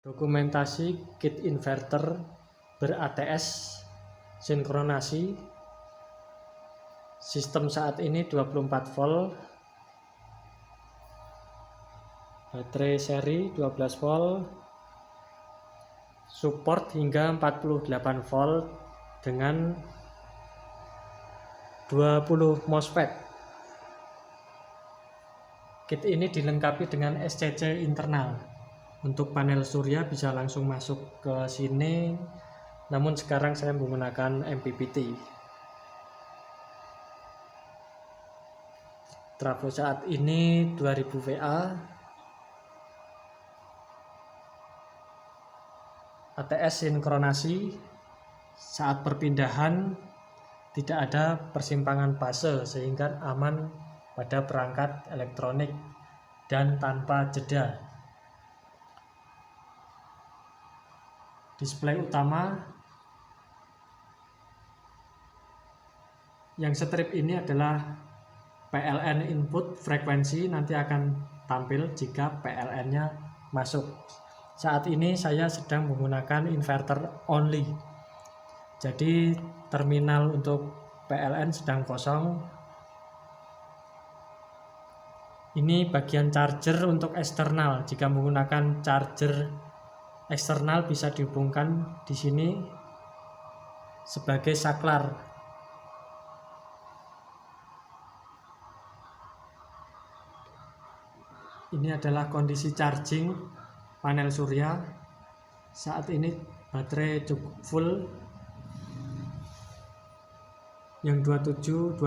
Dokumentasi kit inverter ber-ATS sinkronasi. Sistem saat ini 24 volt, baterai seri 12 volt, support hingga 48 volt dengan 20 MOSFET. Kit ini dilengkapi dengan SCC internal. Untuk panel surya bisa langsung masuk ke sini, namun sekarang saya menggunakan MPPT. Trafo saat ini 2000 VA. ATS sinkronasi. Saat perpindahan tidak ada persimpangan fase sehingga aman pada perangkat elektronik dan tanpa jeda. Display utama yang strip ini adalah PLN input frekuensi, nanti akan tampil jika PLN-nya masuk. Saat ini saya sedang menggunakan inverter only, jadi terminal untuk PLN sedang kosong. Ini bagian charger untuk eksternal. Jika menggunakan charger eksternal bisa dihubungkan di sini sebagai saklar. Ini adalah kondisi charging panel surya. Saat ini baterai cukup full. Yang 28,8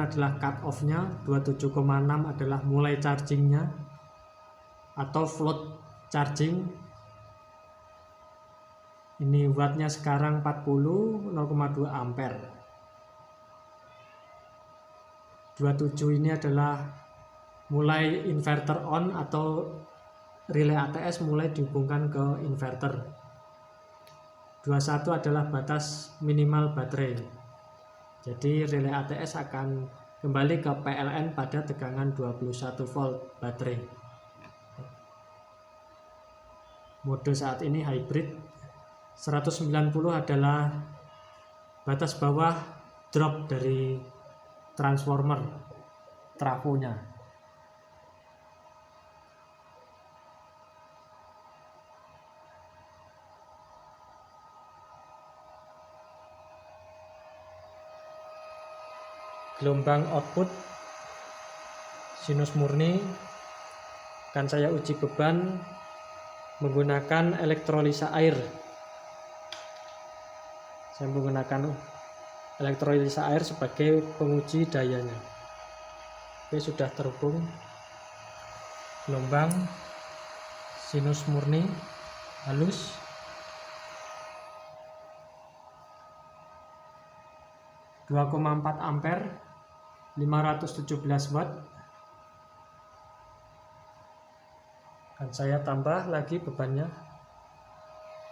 adalah cut off-nya, 27,6 adalah mulai chargingnya atau float charging. Ini wattnya sekarang 40, 0,2 ampere. 27 ini adalah mulai inverter on atau relay ATS mulai dihubungkan ke inverter. 21 adalah batas minimal baterai. Jadi relay ATS akan kembali ke PLN pada tegangan 21 volt baterai. Mode saat ini hybrid. 190 adalah batas bawah drop dari transformer trafonya. Gelombang output sinus murni. Akan saya uji beban menggunakan elektrolisa air. Saya menggunakan elektrolisa air sebagai penguji dayanya. Oke, sudah terhubung. Gelombang sinus murni halus. (2,4 ampere, 517 watt. Dan saya tambah lagi bebannya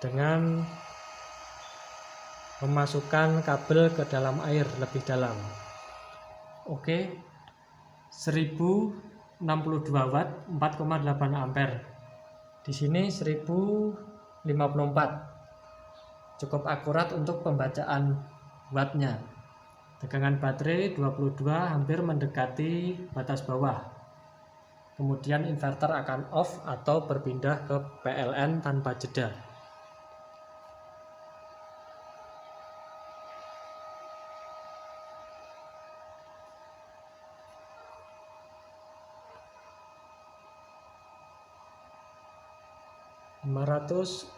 dengan memasukkan kabel ke dalam air lebih dalam. Oke, 1062 watt, 4,8 ampere. Di sini 1054. Cukup akurat untuk pembacaan wattnya. Tegangan baterai 22, hampir mendekati batas bawah. Kemudian inverter akan off atau berpindah ke PLN tanpa jeda. (570).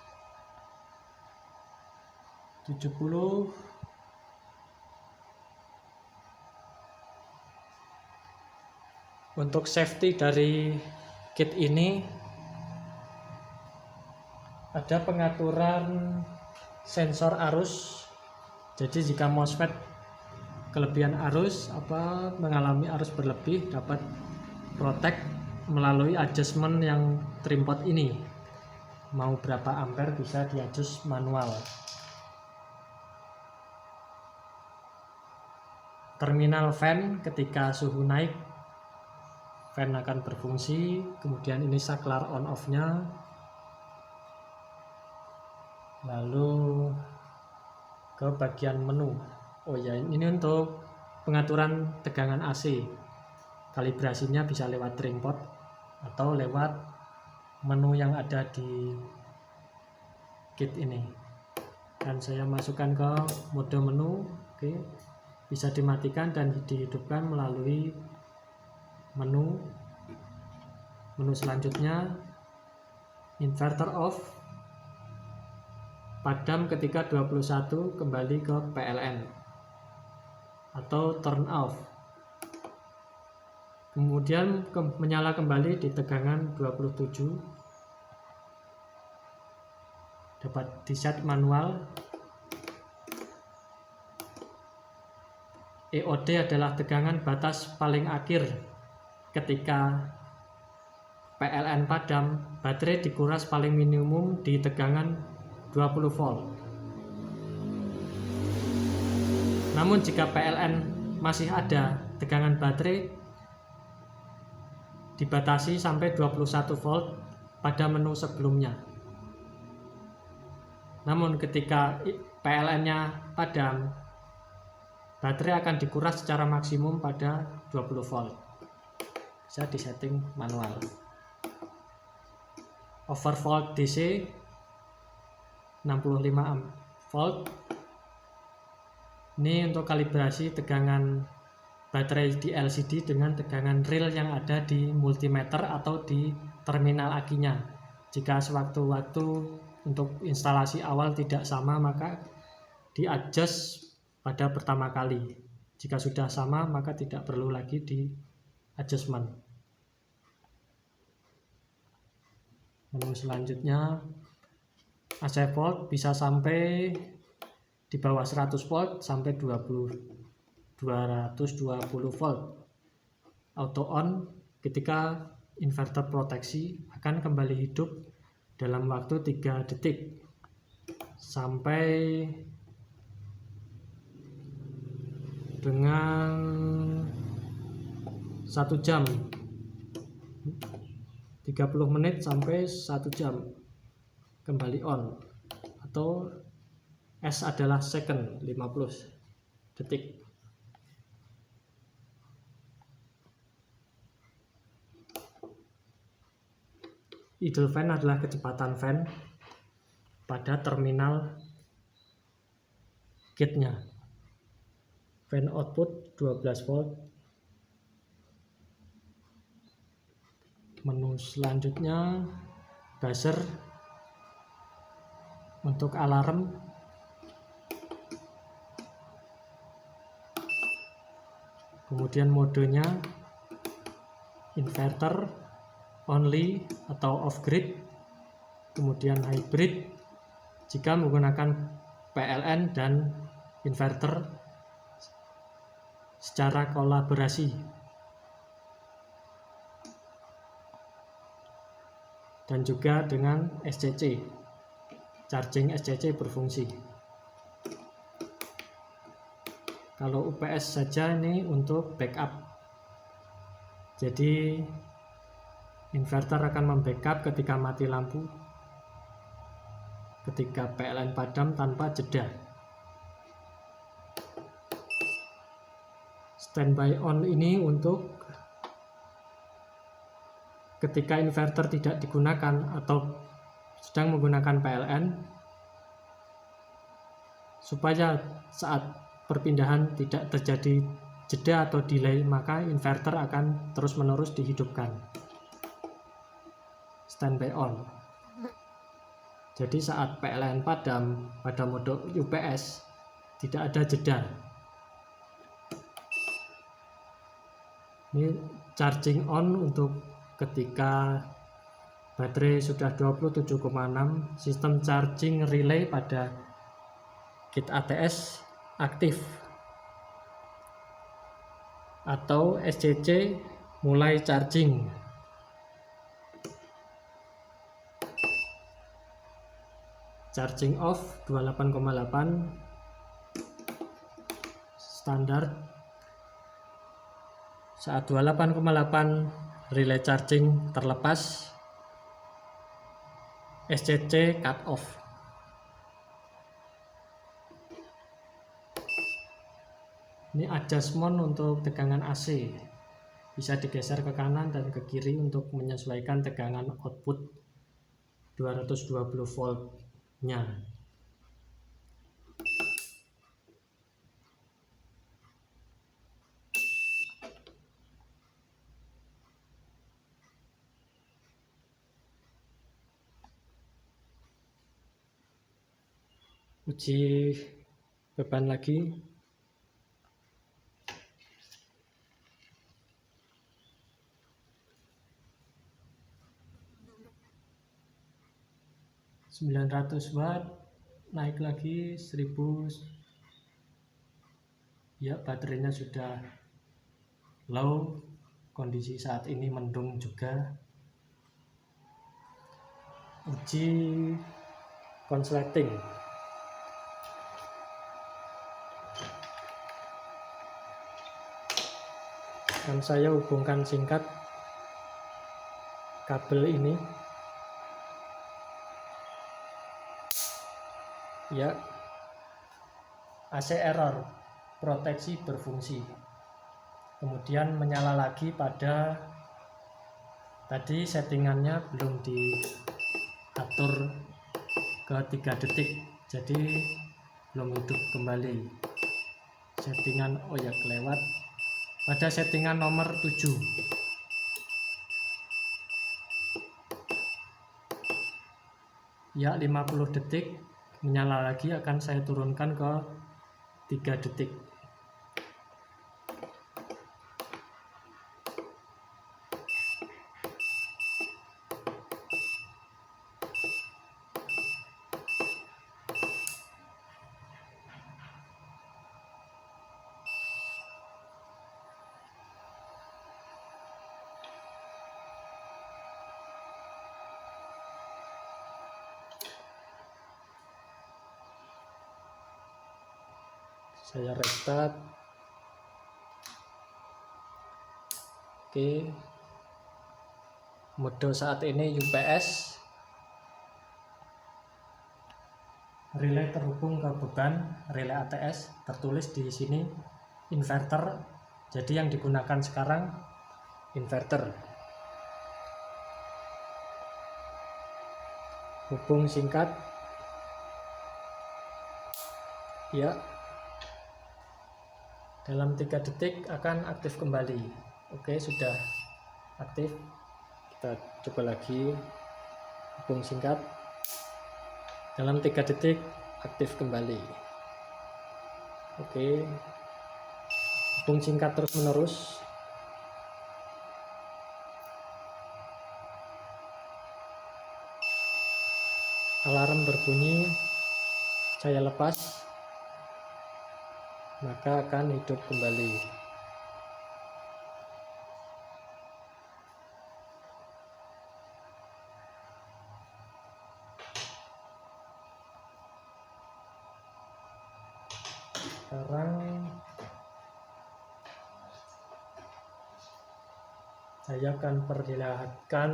Untuk safety dari kit ini ada pengaturan sensor arus. Jadi jika MOSFET kelebihan arus mengalami arus berlebih, dapat protect melalui adjustment yang trimpot ini. Mau berapa ampere bisa diadjust manual. Terminal fan, ketika suhu naik fan akan berfungsi. Kemudian ini saklar on off nya. Lalu ke bagian menu. Oh ya, ini untuk pengaturan tegangan AC. Kalibrasinya bisa lewat drainport atau lewat menu yang ada di kit ini. Dan saya masukkan ke mode menu. Oke, bisa dimatikan dan dihidupkan melalui menu selanjutnya. Inverter off, padam ketika 21, kembali ke PLN, atau turn off, kemudian menyala kembali di tegangan 27, dapat di set manual. EOD adalah tegangan batas paling akhir. Ketika PLN padam, baterai dikuras paling minimum di tegangan 20 volt. Namun jika PLN masih ada, tegangan baterai dibatasi sampai 21 volt pada menu sebelumnya. Namun ketika PLN-nya padam, baterai akan dikuras secara maksimum pada 20 volt. Bisa disetting manual. Overvolt DC 65 volt. Ini untuk kalibrasi tegangan baterai di LCD dengan tegangan real yang ada di multimeter atau di terminal akinya. Jika sewaktu-waktu untuk instalasi awal tidak sama, maka di-adjust pada pertama kali. Jika sudah sama, maka tidak perlu lagi di adjustment. Menu selanjutnya, AC volt bisa sampai di bawah 100 volt sampai 220 volt. Auto on ketika inverter proteksi akan kembali hidup dalam waktu 3 detik sampai dengan 1 jam, 30 menit sampai 1 jam kembali on, atau S adalah second, 50 detik. Idle fan adalah kecepatan fan pada terminal gate-nya. Fan output 12 volt. Menu selanjutnya, buzzer untuk alarm. Kemudian modenya inverter, only atau off grid, kemudian hybrid jika menggunakan PLN dan inverter secara kolaborasi, dan juga dengan SCC, charging SCC berfungsi. Kalau UPS saja ini untuk backup, jadi inverter akan membackup ketika mati lampu, ketika PLN padam tanpa jeda. Standby on ini untuk ketika inverter tidak digunakan atau sedang menggunakan PLN, supaya saat perpindahan tidak terjadi jeda atau delay, maka inverter akan terus-menerus dihidupkan. Standby on. Jadi saat PLN padam pada mode UPS tidak ada jeda. Ini charging on untuk ketika baterai sudah 27,6, sistem charging relay pada kit ATS aktif, atau SCC mulai charging. Charging off 28,8 standar. Saat 28,8 relay charging terlepas, SCC cut off. Ini adjustment untuk tegangan AC, bisa digeser ke kanan dan ke kiri untuk menyesuaikan tegangan output 220 volt-nya. Uji beban lagi. ...900 watt, naik lagi 1000. Ya, baterainya sudah low, kondisi saat ini mendung juga. Uji konsleting. Dan saya hubungkan singkat kabel ini. Ya, AC error, proteksi berfungsi. Kemudian menyala lagi pada tadi settingannya belum diatur ke 3 detik, jadi belum hidup kembali. Settingan, oh ya kelewat, pada settingan nomor 7. Ya, 50 detik menyala lagi, akan saya turunkan ke 3 detik. Saya restart. Oke, mode saat ini UPS, relay terhubung ke beban, relay ATS, tertulis di sini inverter, jadi yang digunakan sekarang inverter. Hubung singkat, ya, dalam 3 detik akan aktif kembali. Oke, sudah aktif. Kita coba lagi, hubung singkat, dalam 3 detik aktif kembali. Oke, hubung singkat terus menerus. Alarm berbunyi, saya lepas, maka akan hidup kembali. Sekarang saya akan perlihatkan,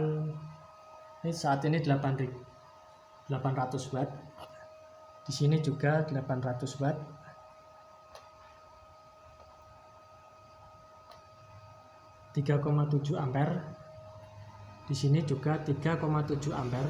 ini saat ini 800 watt. Di sini juga 800 watt. (3,7 ampere). Di sini juga 3,7 ampere.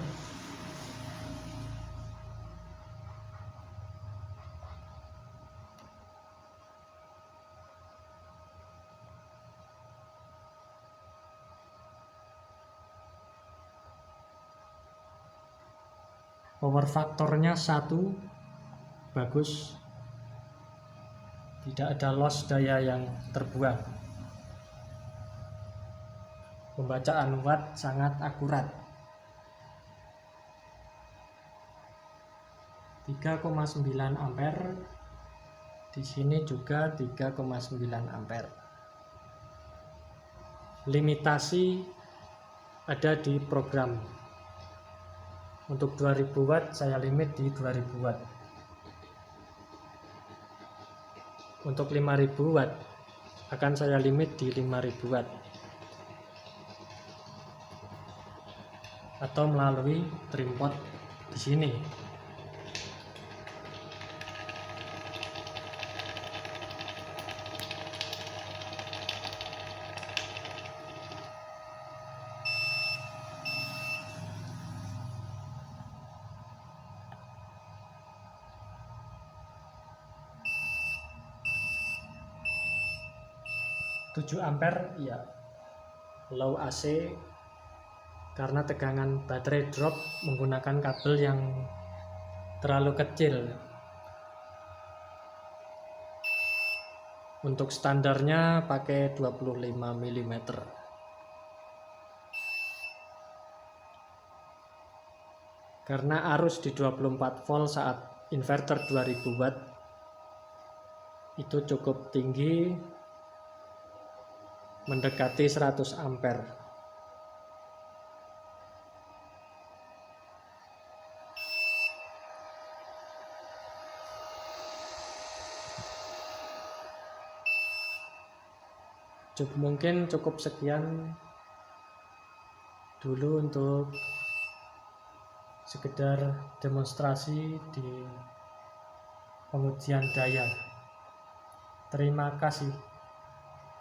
Power faktornya 1, bagus, tidak ada loss daya yang terbuang. Pembacaan watt sangat akurat. 3,9 ampere. Di sini juga 3,9 ampere. Limitasi ada di program. Untuk 2000 watt saya limit di 2000 watt. Untuk 5000 watt akan saya limit di 5000 watt. Atau melalui trim pot di sini. 7 ampere ya low AC karena tegangan baterai drop menggunakan kabel yang terlalu kecil. Untuk standarnya pakai 25 mm. Karena arus di 24 volt saat inverter 2000 watt itu cukup tinggi, mendekati 100 ampere. Mungkin cukup sekian dulu untuk sekedar demonstrasi di pengujian daya. Terima kasih.